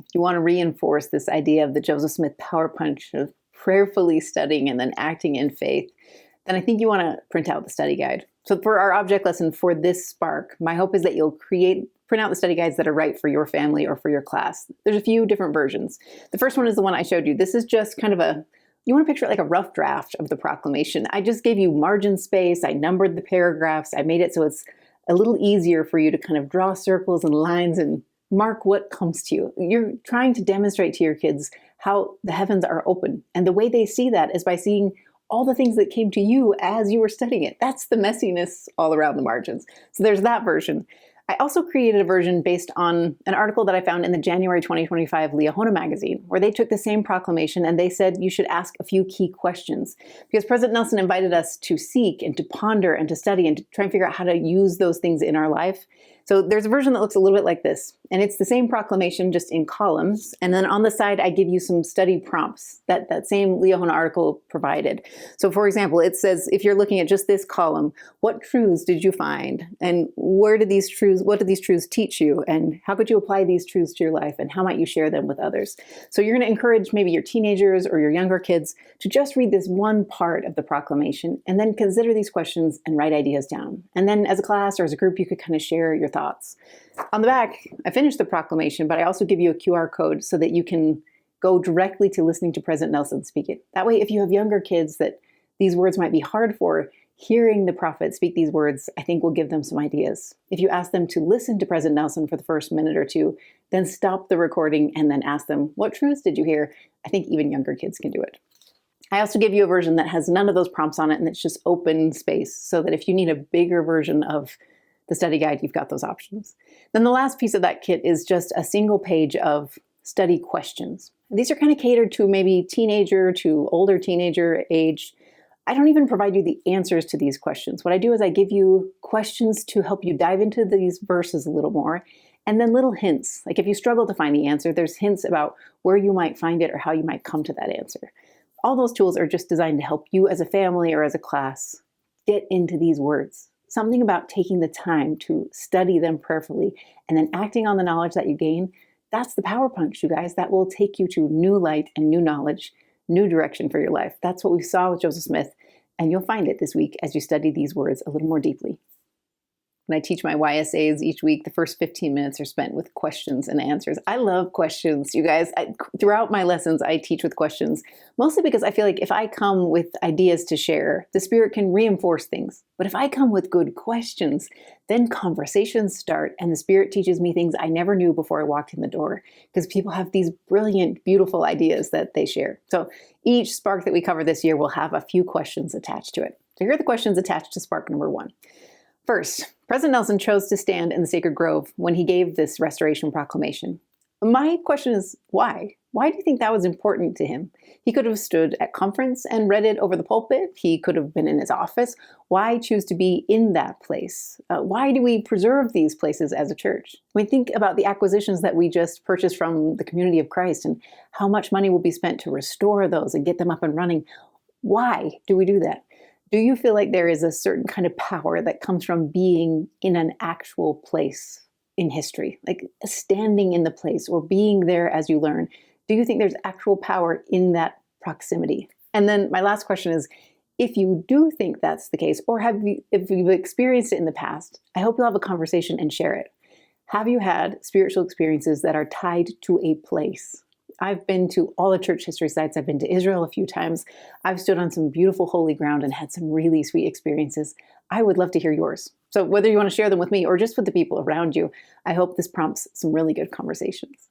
if you want to reinforce this idea of the Joseph Smith power punch of prayerfully studying and then acting in faith, then I think you want to print out the study guide. So for our object lesson for this Spark, my hope is that you'll print out the study guides that are right for your family or for your class. There's a few different versions. The first one is the one I showed you. This is just kind of you want to picture it like a rough draft of the proclamation. I just gave you margin space. I numbered the paragraphs. I made it so it's a little easier for you to kind of draw circles and lines and mark what comes to you. You're trying to demonstrate to your kids how the heavens are open. And the way they see that is by seeing all the things that came to you as you were studying it. That's the messiness all around the margins. So there's that version. I also created a version based on an article that I found in the January 2025 Liahona magazine, where they took the same proclamation and they said you should ask a few key questions. Because President Nelson invited us to seek and to ponder and to study and to try and figure out how to use those things in our life. So there's a version that looks a little bit like this, and it's the same proclamation just in columns. And then on the side, I give you some study prompts that same Liahona article provided. So for example, it says, if you're looking at just this column, what truths did you find? And what did these truths teach you? And how could you apply these truths to your life? And how might you share them with others? So you're going to encourage maybe your teenagers or your younger kids to just read this one part of the proclamation and then consider these questions and write ideas down. And then as a class or as a group, you could kind of share your thoughts. On the back, I finished the proclamation, but I also give you a QR code so that you can go directly to listening to President Nelson speak it. That way, if you have younger kids that these words might be hard for, hearing the prophet speak these words, I think will give them some ideas. If you ask them to listen to President Nelson for the first minute or two, then stop the recording and then ask them, what truths did you hear? I think even younger kids can do it. I also give you a version that has none of those prompts on it and it's just open space so that if you need a bigger version of the study guide, you've got those options. Then the last piece of that kit is just a single page of study questions. These are kind of catered to maybe teenager to older teenager age. I don't even provide you the answers to these questions. What I do is I give you questions to help you dive into these verses a little more, and then little hints. Like if you struggle to find the answer, there's hints about where you might find it or how you might come to that answer. All those tools are just designed to help you as a family or as a class get into these words. Something about taking the time to study them prayerfully and then acting on the knowledge that you gain, that's the power punch, you guys. That will take you to new light and new knowledge, new direction for your life. That's what we saw with Joseph Smith, and you'll find it this week as you study these words a little more deeply. When I teach my YSAs each week, the first 15 minutes are spent with questions and answers. I love questions, you guys. Throughout my lessons, I teach with questions, mostly because I feel like if I come with ideas to share, the Spirit can reinforce things. But if I come with good questions, then conversations start and the Spirit teaches me things I never knew before I walked in the door, because people have these brilliant, beautiful ideas that they share. So each Spark that we cover this year will have a few questions attached to it. So here are the questions attached to Spark number 1. First, President Nelson chose to stand in the sacred grove when he gave this restoration proclamation. My question is, why? Why do you think that was important to him? He could have stood at conference and read it over the pulpit. He could have been in his office. Why choose to be in that place? Why do we preserve these places as a church? When we think about the acquisitions that we just purchased from the community of Christ and how much money will be spent to restore those and get them up and running. Why do we do that? Do you feel like there is a certain kind of power that comes from being in an actual place in history, like standing in the place or being there as you learn? Do you think there's actual power in that proximity? And then my last question is, if you do think that's the case, or if you've experienced it in the past, I hope you'll have a conversation and share it. Have you had spiritual experiences that are tied to a place? I've been to all the church history sites. I've been to Israel a few times. I've stood on some beautiful holy ground and had some really sweet experiences. I would love to hear yours. So whether you want to share them with me or just with the people around you, I hope this prompts some really good conversations.